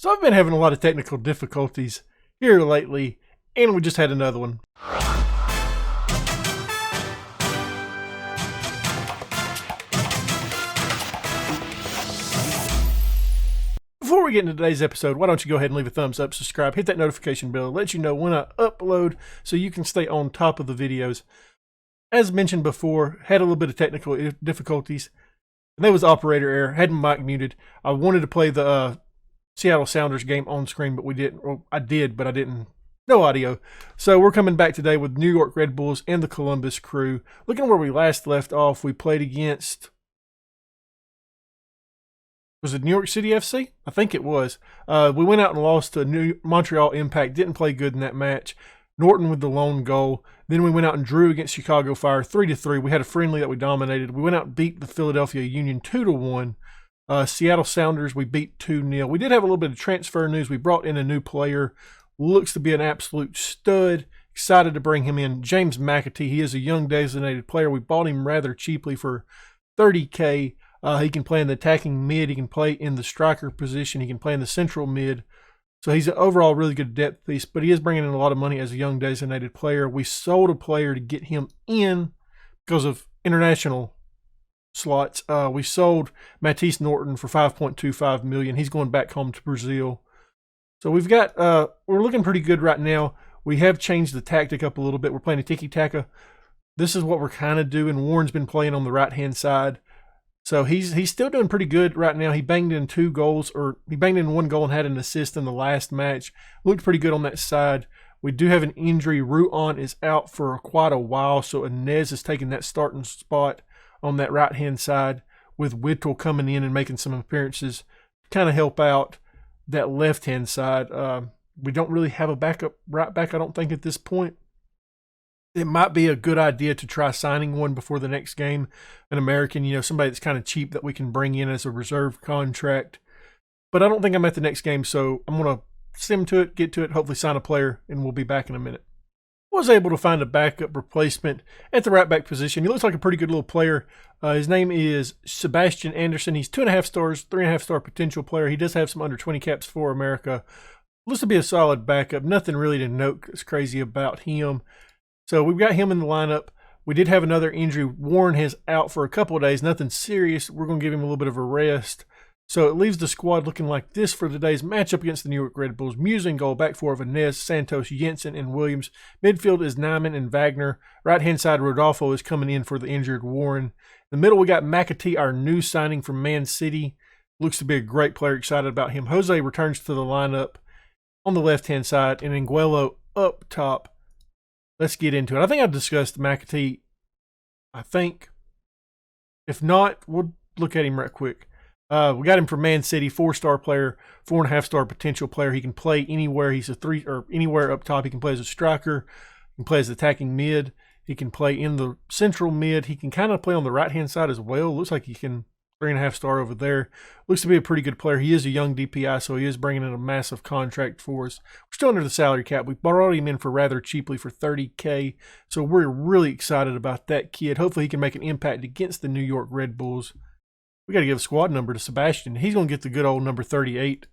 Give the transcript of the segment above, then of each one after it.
So I've been having a lot of technical difficulties here lately, and we just had another one. Before we get into today's episode, why don't you go ahead and leave a thumbs up, subscribe, hit that notification bell, let you know when I upload so you can stay on top of the videos. As mentioned before, had a little bit of technical difficulties. And that was operator error, had my mic muted. I wanted to play the Seattle Sounders game on screen, but we didn't. Well, I did, but I didn't. No audio. So we're coming back today with New York Red Bulls and the Columbus Crew. Looking where we last left off, we played against... Was it New York City FC? I think it was. We went out and lost to Montreal Impact. Didn't play good in that match. Norton with the lone goal. Then we went out and drew against Chicago Fire 3-3. We had a friendly that we dominated. We went out and beat the Philadelphia Union 2-1. Seattle Sounders we beat 2-0. We did have a little bit of transfer news. We brought in a new player. Looks to be an absolute stud. Excited to bring him in. James McAtee. He is a young designated player. We bought him rather cheaply for $30K. He can play in the attacking mid. He can play in the striker position. He can play in the central mid. So he's an overall really good depth piece, but he is bringing in a lot of money as a young designated player. We sold a player to get him in because of international slots. We sold Matisse Norton for $5.25 million. He's going back home to Brazil. So we've got, we're looking pretty good right now. We have changed the tactic up a little bit. We're playing a tiki-taka. This is what we're kind of doing. Warren's been playing on the right-hand side. So he's still doing pretty good right now. He banged in 2 goals, or he banged in 1 goal and had an assist in the last match. Looked pretty good on that side. We do have an injury. Ruan is out for quite a while, so Inez is taking that starting spot on that right-hand side with Whittle coming in and making some appearances to kind of help out that left-hand side. We don't really have a backup right back, I don't think, at this point. It might be a good idea to try signing one before the next game, an American, somebody that's kind of cheap that we can bring in as a reserve contract. But I don't think I'm at the next game, so I'm going to sim to it, get to it, hopefully sign a player, and we'll be back in a minute. I was able to find a backup replacement at the right back position. He looks like a pretty good little player. His name is Sebastian Anderson. He's 2.5 stars, 3.5 star potential player. He does have some under 20 caps for America. Looks to be a solid backup. Nothing really to note that's crazy about him. So we've got him in the lineup. We did have another injury. Warren is out for a couple of days. Nothing serious. We're going to give him a little bit of a rest. So it leaves the squad looking like this for today's matchup against the New York Red Bulls. Muse in goal, back four of Inez, Santos, Jensen, and Williams. Midfield is Nyman and Wagner. Right-hand side, Rodolfo is coming in for the injured Warren. In the middle, we got McAtee, our new signing from Man City. Looks to be a great player. Excited about him. Jose returns to the lineup on the left-hand side, and Anguello up top. Let's get into it. I think I've discussed McAtee. I think. If not, we'll look at him right quick. We got him from Man City, 4-star player, 4.5 star potential player. He can play anywhere. He's a 3 or anywhere up top. He can play as a striker. He can play as attacking mid. He can play in the central mid. He can kind of play on the right-hand side as well. Looks like he can 3.5 star over there. Looks to be a pretty good player. He is a young DPI, so he is bringing in a massive contract for us. We're still under the salary cap. We brought him in for rather cheaply for $30K, so we're really excited about that kid. Hopefully he can make an impact against the New York Red Bulls. We got to give a squad number to Sebastian. He's going to get the good old number 38.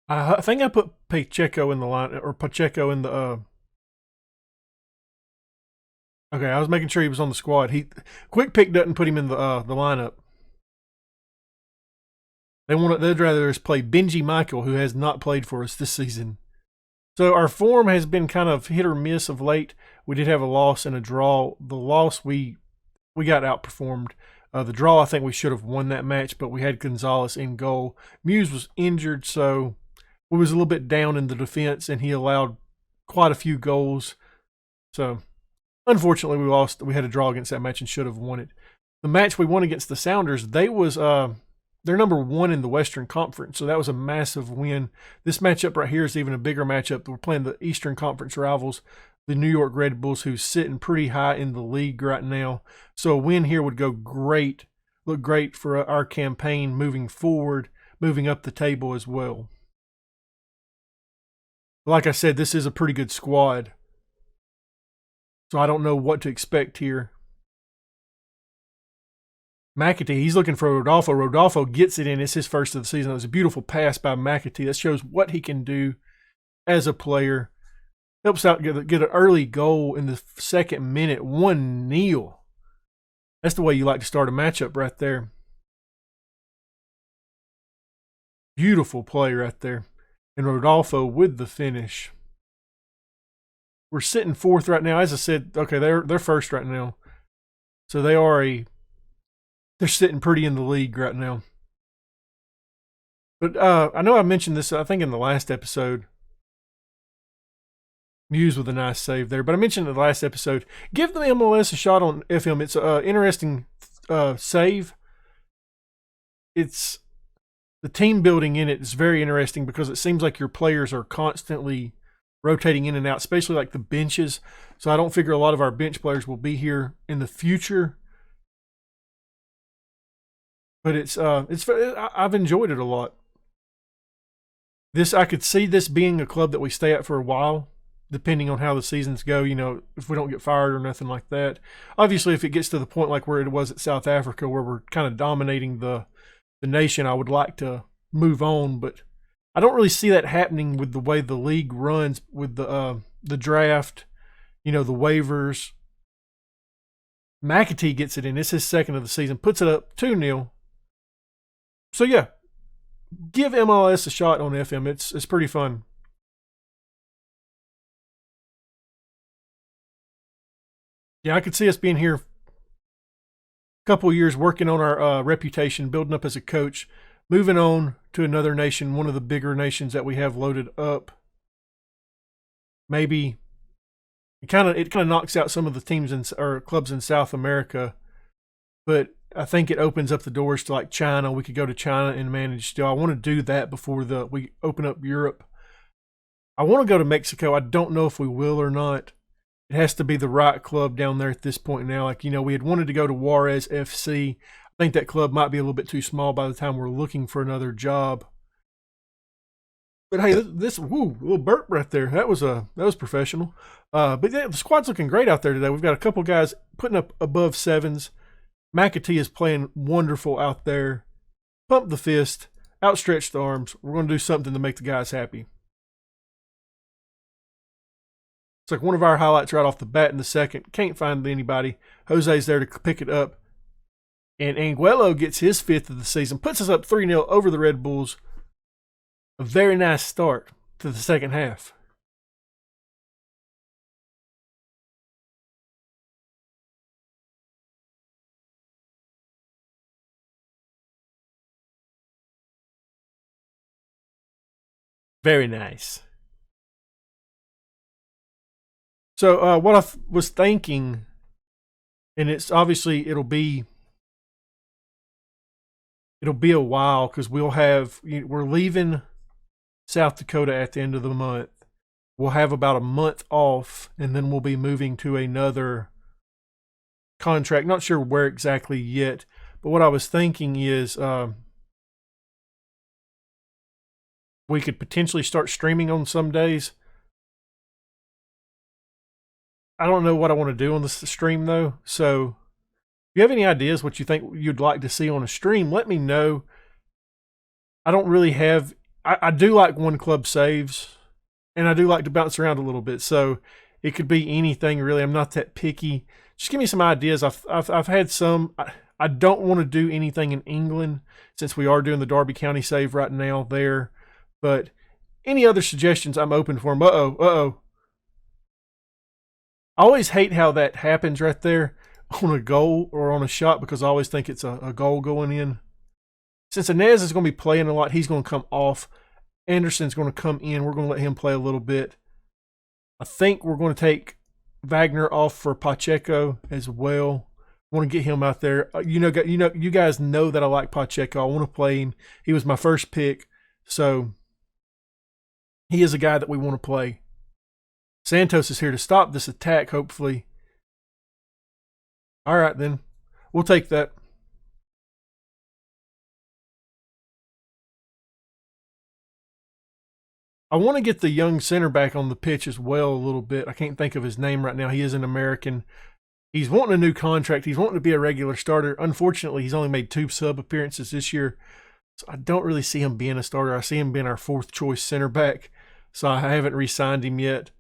I think I put Pacheco in the line, or Pacheco in the... Okay, I was making sure he was on the squad. Quick Pick doesn't put him in the lineup. They'd rather us play Benji Michael, who has not played for us this season. So our form has been kind of hit or miss of late. We did have a loss and a draw. The loss, we got outperformed. The draw, I think we should have won that match, but we had Gonzalez in goal. Muse was injured, so we was a little bit down in the defense, and he allowed quite a few goals. So unfortunately, we lost. We had a draw against that match and should have won it. The match we won against the Sounders, they're number 1 in the Western Conference, so that was a massive win. This matchup right here is even a bigger matchup. We're playing the Eastern Conference rivals, the New York Red Bulls, who's sitting pretty high in the league right now. So a win here would go great, look great for our campaign moving forward, moving up the table as well. Like I said, this is a pretty good squad. So I don't know what to expect here. McAtee, he's looking for Rodolfo. Rodolfo gets it in. It's his first of the season. It was a beautiful pass by McAtee. That shows what he can do as a player. Helps out get an early goal in the second minute. 1-0. That's the way you like to start a matchup right there. Beautiful play right there. And Rodolfo with the finish. We're sitting fourth right now. As I said, okay, they're first right now. So they're sitting pretty in the league right now. But I know I mentioned this, I think, in the last episode. Muse with a nice save there. But I mentioned in the last episode, give the MLS a shot on FM. It's an interesting save. It's the team building in it is very interesting because it seems like your players are constantly rotating in and out, especially like the benches. So I don't figure a lot of our bench players will be here in the future. But I've enjoyed it a lot. I could see this being a club that we stay at for a while, depending on how the seasons go, if we don't get fired or nothing like that. Obviously, if it gets to the point like where it was at South Africa, where we're kind of dominating the nation, I would like to move on, but I don't really see that happening with the way the league runs with the draft, the waivers. McAtee gets it in. It's his second of the season, puts it up 2-0. So yeah, give MLS a shot on FM. It's pretty fun. Yeah, I could see us being here a couple of years working on our reputation, building up as a coach, moving on to another nation, one of the bigger nations that we have loaded up. Maybe it kind of knocks out some of the teams or clubs in South America, but I think it opens up the doors to like China. We could go to China and manage still. I want to do that before we open up Europe. I want to go to Mexico. I don't know if we will or not. It has to be the right club down there at this point now. Like, we had wanted to go to Juarez FC. I think that club might be a little bit too small by the time we're looking for another job. But hey, this little burp right there. That was professional. But yeah, the squad's looking great out there today. We've got a couple guys putting up above 7s. McAtee is playing wonderful out there. Pump the fist, outstretched arms. We're going to do something to make the guys happy. It's like one of our highlights right off the bat in the second. Can't find anybody. Jose's there to pick it up. And Anguello gets his 5th of the season. Puts us up 3-0 over the Red Bulls. A very nice start to the second half. Very nice. So what I was thinking, and it's obviously it'll be a while because we're leaving South Dakota at the end of the month. We'll have about a month off, and then we'll be moving to another contract. Not sure where exactly yet, but what I was thinking is we could potentially start streaming on some days. I don't know what I want to do on the stream, though. So if you have any ideas what you think you'd like to see on a stream, let me know. I don't really have... I do like one club saves, and I do like to bounce around a little bit. So it could be anything, really. I'm not that picky. Just give me some ideas. I've had some... I don't want to do anything in England since we are doing the Darby County save right now there. But any other suggestions, I'm open for them. Uh-oh. I always hate how that happens right there on a goal or on a shot because I always think it's a goal going in. Since Inez is going to be playing a lot, he's going to come off. Anderson's going to come in. We're going to let him play a little bit. I think we're going to take Wagner off for Pacheco as well. I want to get him out there. You guys know that I like Pacheco. I want to play him. He was my first pick, so he is a guy that we want to play. Santos is here to stop this attack, hopefully. All right, then. We'll take that. I want to get the young center back on the pitch as well a little bit. I can't think of his name right now. He is an American. He's wanting a new contract. He's wanting to be a regular starter. Unfortunately, he's only made 2 sub appearances this year. So I don't really see him being a starter. I see him being our 4th choice center back. So I haven't re-signed him yet.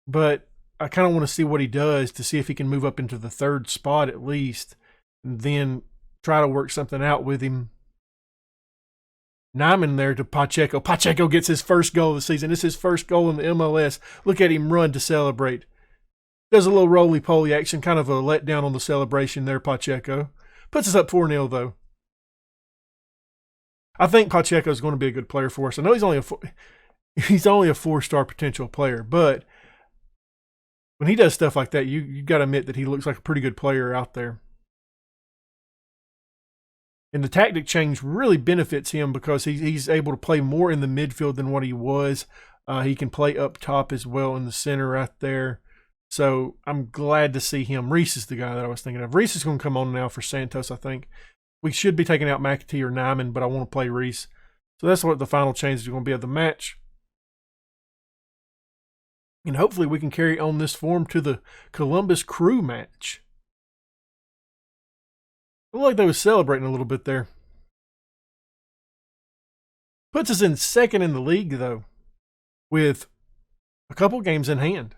But I kind of want to see what he does to see if he can move up into the 3rd spot at least. And then try to work something out with him. Nyman there to Pacheco. Pacheco gets his first goal of the season. This is his first goal in the MLS. Look at him run to celebrate. Does a little roly-poly action, kind of a letdown on the celebration there, Pacheco. Puts us up 4-0, though. I think Pacheco is going to be a good player for us. I know he's only a 4-star potential player, but when he does stuff like that, you got to admit that he looks like a pretty good player out there. And the tactic change really benefits him because he's able to play more in the midfield than what he was. He can play up top as well in the center right there. So I'm glad to see him. Reese is the guy that I was thinking of. Reese is going to come on now for Santos, I think. We should be taking out McAtee or Nyman, but I want to play Reese. So that's what the final change is going to be of the match. And hopefully we can carry on this form to the Columbus Crew match. I look like they were celebrating a little bit there. Puts us in 2nd in the league, though, with a couple games in hand.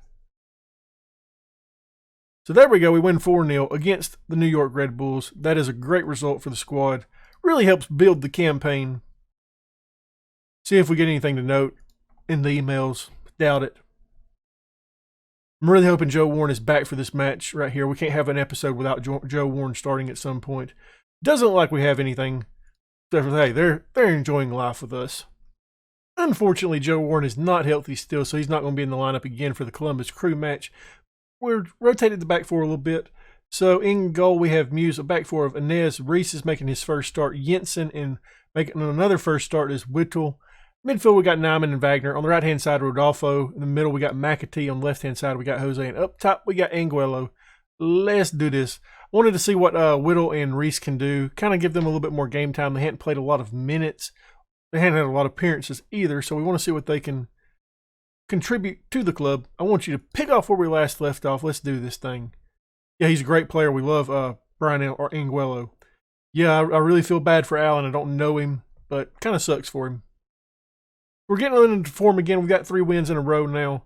So there we go. We win 4-0 against the New York Red Bulls. That is a great result for the squad. Really helps build the campaign. See if we get anything to note in the emails. Doubt it. I'm really hoping Joe Warren is back for this match right here. We can't have an episode without Joe Warren starting at some point. Doesn't look like we have anything. Except for, hey, they're enjoying life with us. Unfortunately, Joe Warren is not healthy still, so he's not going to be in the lineup again for the Columbus Crew match. We're rotated the back 4 a little bit. So in goal, we have Muse, a back 4 of Inez. Reese is making his first start. Jensen and making another first start is Whittle. Midfield, we got Nyman and Wagner. On the right-hand side, Rodolfo. In the middle, we got McAtee. On the left-hand side, we got Jose. And up top, we got Anguello. Let's do this. I wanted to see what Whittle and Reese can do. Kind of give them a little bit more game time. They hadn't played a lot of minutes. They hadn't had a lot of appearances either, so we want to see what they can contribute to the club. I want you to pick off where we last left off. Let's do this thing. Yeah, he's a great player. We love Brian Anguello. Yeah, I really feel bad for Allen. I don't know him, but kind of sucks for him. We're getting into form again. We've got 3 wins in a row now.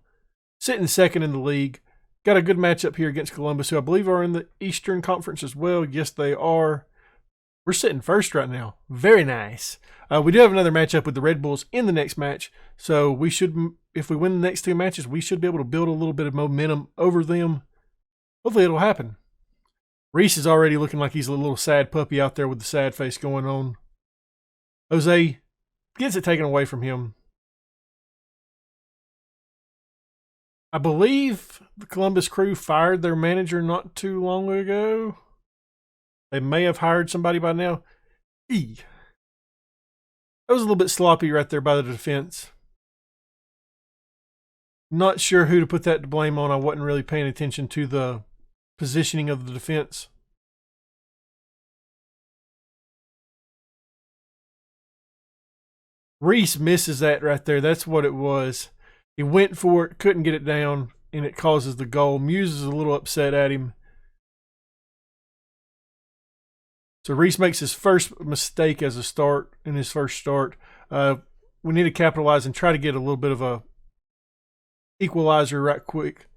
Sitting 2nd in the league. Got a good matchup here against Columbus, who I believe are in the Eastern Conference as well. Yes, they are. We're sitting 1st right now. Very nice. We do have another matchup with the Red Bulls in the next match. So we should, if we win the next 2 matches, we should be able to build a little bit of momentum over them. Hopefully it'll happen. Reese is already looking like he's a little sad puppy out there with the sad face going on. Jose gets it taken away from him. I believe the Columbus Crew fired their manager not too long ago. They may have hired somebody by now. That was a little bit sloppy right there by the defense. Not sure who to put that to blame on. I wasn't really paying attention to the positioning of the defense. Reese misses that right there. That's what it was. He went for it, couldn't get it down, and it causes the goal. Muse is a little upset at him. So Reese makes his first mistake as a start in his first start. We need to capitalize and try to get a little bit of a equalizer right quick.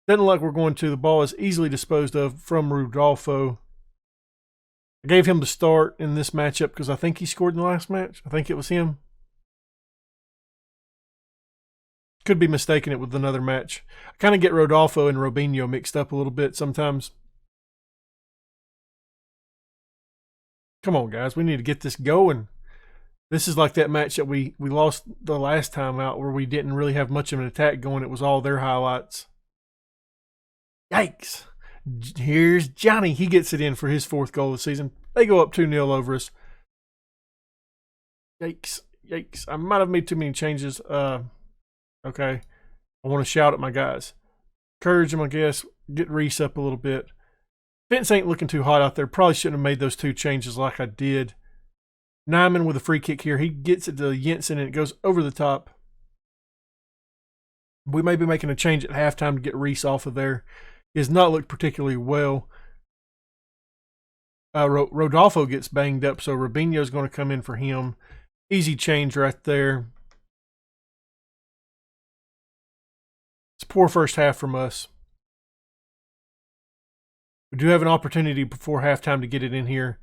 Doesn't look like we're going to. The ball is easily disposed of from Rodolfo. I gave him the start in this matchup because I think he scored in the last match. I think it was him. Could be mistaking it with another match. I kind of get Rodolfo and Robinho mixed up a little bit sometimes. Come on, guys. We need to get this going. This is like that match that we lost the last time out where we didn't really have much of an attack going. It was all their highlights. Yikes. Here's Johnny. He gets it in for his 4th goal of the season. They go up 2-0 over us. Yikes. Yikes. I might have made too many changes. Okay. I want to shout at my guys. Encourage them, I guess. Get Reese up a little bit. Vince ain't looking too hot out there. Probably shouldn't have made those 2 changes like I did. Nyman with a free kick here. He gets it to Jensen and it goes over the top. We may be making a change at halftime to get Reese off of there. He has not looked particularly well. Rodolfo gets banged up, so Robinho's going to come in for him. Easy change right there. It's a poor first half from us. We do have an opportunity before halftime to get it in here.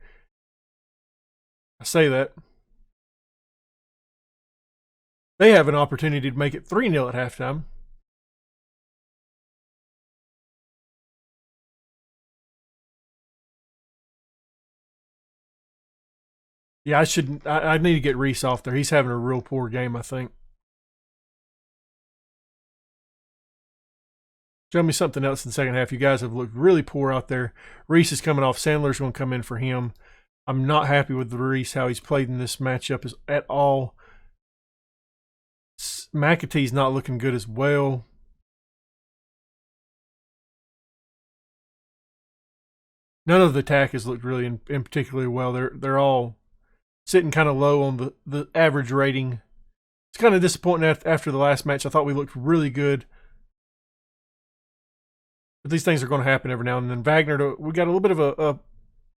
I say that. They have an opportunity to make it 3-0 at halftime. Yeah, I need to get Reese off there. He's having a real poor game, I think. Show me something else in the second half. You guys have looked really poor out there. Reese is coming off. Sandler's going to come in for him. I'm not happy with Reese, how he's played in this matchup at all. McAtee's not looking good as well. None of the attack has looked really in particularly well. They're all sitting kind of low on the average rating. It's kind of disappointing after the last match. I thought we looked really good. But these things are going to happen every now and then. Wagner, we got a little bit of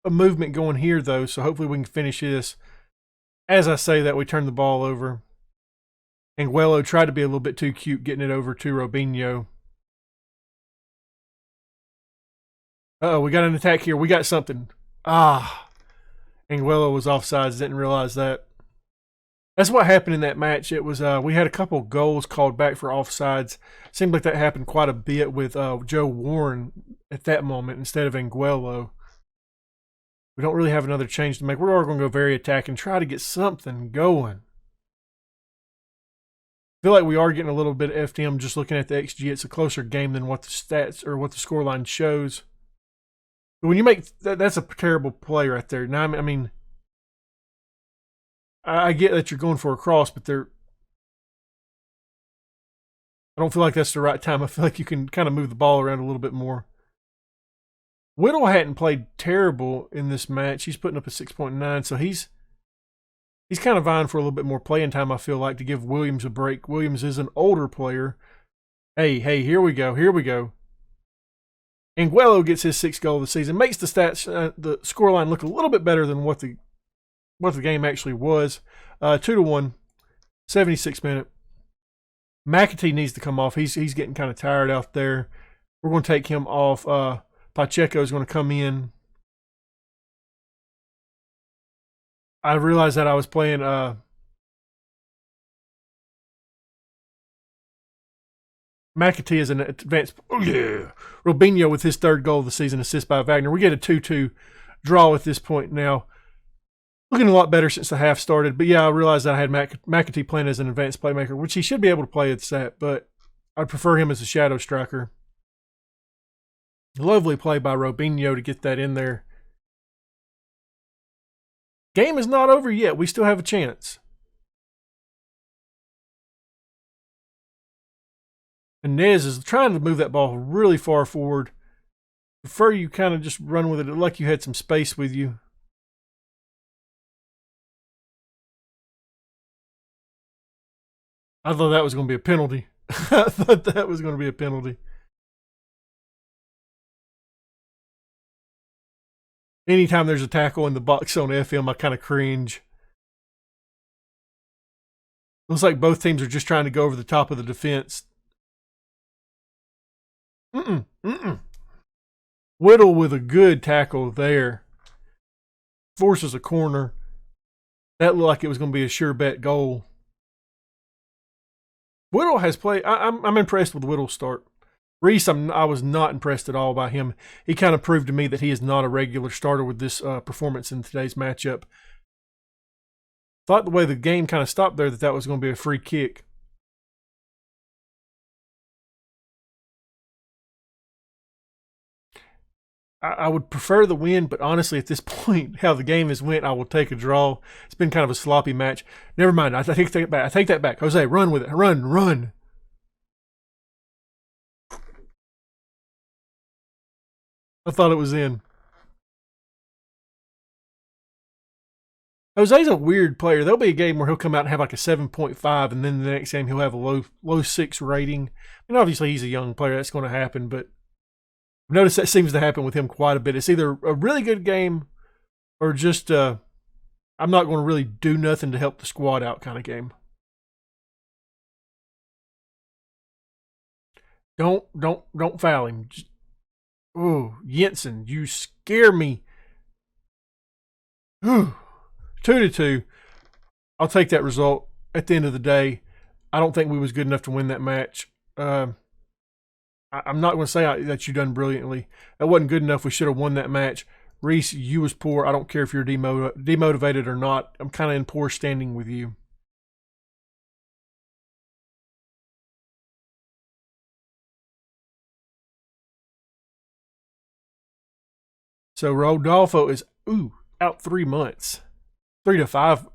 a movement going here, though, so hopefully we can finish this. As I say that, we turn the ball over. Anguello tried to be a little bit too cute getting it over to Robinho. Uh-oh, we got an attack here. We got something. Anguello was offsides. Didn't realize that. That's what happened in that match. It was we had a couple goals called back for offsides. Seemed like that happened quite a bit with Joe Warren at that moment instead of Anguello. We don't really have another change to make. We're all going to go very attack and try to get something going. I feel like we are getting a little bit of FTM just looking at the XG. It's a closer game than what the stats or what the scoreline shows. But when you make that's a terrible play right there. Now, I mean, I get that you're going for a cross, but I don't feel like that's the right time. I feel like you can kind of move the ball around a little bit more. Whittle hadn't played terrible in this match. He's putting up a 6.9, so he's kind of vying for a little bit more playing time, I feel like, to give Williams a break. Williams is an older player. Hey, here we go. Anguello gets his 6th goal of the season, makes the stats, the scoreline look a little bit better than what the game actually was. 2-1, 76th minute. McAtee needs to come off. He's getting kind of tired out there. We're going to take him off. Pacheco is going to come in. I realized that I was playing McAtee as an advanced. Oh, yeah. Robinho with his 3rd goal of the season, assist by Wagner. We get a 2-2 draw at this point now. Looking a lot better since the half started. But yeah, I realized that I had McAtee playing as an advanced playmaker, which he should be able to play at that, but I'd prefer him as a shadow striker. Lovely play by Robinho to get that in there. Game is not over yet. We still have a chance. And Nez is trying to move that ball really far forward. Prefer you kind of just run with it like you had some space with you. I thought that was going to be a penalty. I thought that was going to be a penalty. Anytime there's a tackle in the box on FM, I kind of cringe. Looks like both teams are just trying to go over the top of the defense. Whittle with a good tackle there. Forces a corner. That looked like it was going to be a sure bet goal. Whittle has played. I'm impressed with Whittle's start. Reese, I was not impressed at all by him. He kind of proved to me that he is not a regular starter with this performance in today's matchup. Thought the way the game kind of stopped there that was going to be a free kick. I would prefer the win, but honestly, at this point, how the game has went, I will take a draw. It's been kind of a sloppy match. Never mind. I take that back. I take that back. Jose, run with it. Run. I thought it was in. Jose's a weird player. There'll be a game where he'll come out and have like a 7.5, and then the next game he'll have a low 6 rating. And obviously, he's a young player. That's going to happen, but I've noticed that seems to happen with him quite a bit. It's either a really good game or just I'm not going to really do nothing to help the squad out kind of game. Don't foul him. Oh, Jensen, you scare me. Whew. 2-2. I'll take that result. At the end of the day, I don't think we was good enough to win that match. I'm not going to say that you done brilliantly. That wasn't good enough. We should have won that match. Reese, you was poor. I don't care if you're demotivated or not. I'm kind of in poor standing with you. So Rodolfo is out 3 months, 2 to 5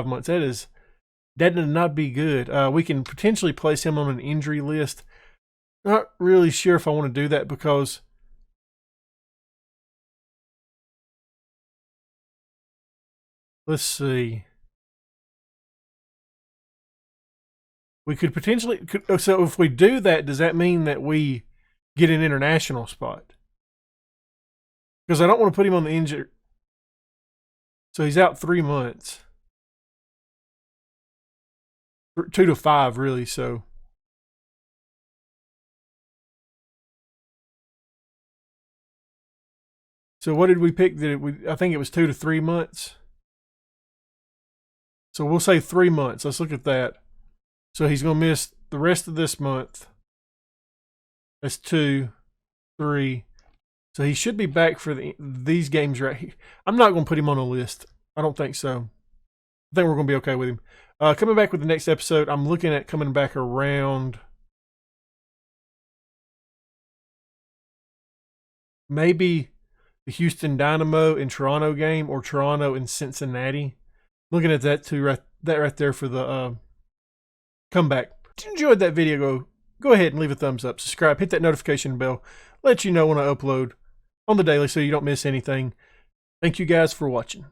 months. That did not be good. We can potentially place him on an injury list. Not really sure if I want to do that because let's see. We could potentially so if we do that, does that mean that we get an international spot? Because I don't want to put him on the injury. So he's out 3 months. 2 to 5, really, so. So what did we pick? I think it was 2 to 3 months. So we'll say 3 months. Let's look at that. So he's going to miss the rest of this month. That's 2, 3. So he should be back for these games right here. I'm not going to put him on a list. I don't think so. I think we're going to be okay with him. Coming back with the next episode, I'm looking at coming back around maybe the Houston Dynamo and Toronto game or Toronto and Cincinnati. Looking at that too, that right there for the comeback. If you enjoyed that video, go ahead and leave a thumbs up, subscribe, hit that notification bell, let you know when I upload on the daily so you don't miss anything. Thank you guys for watching.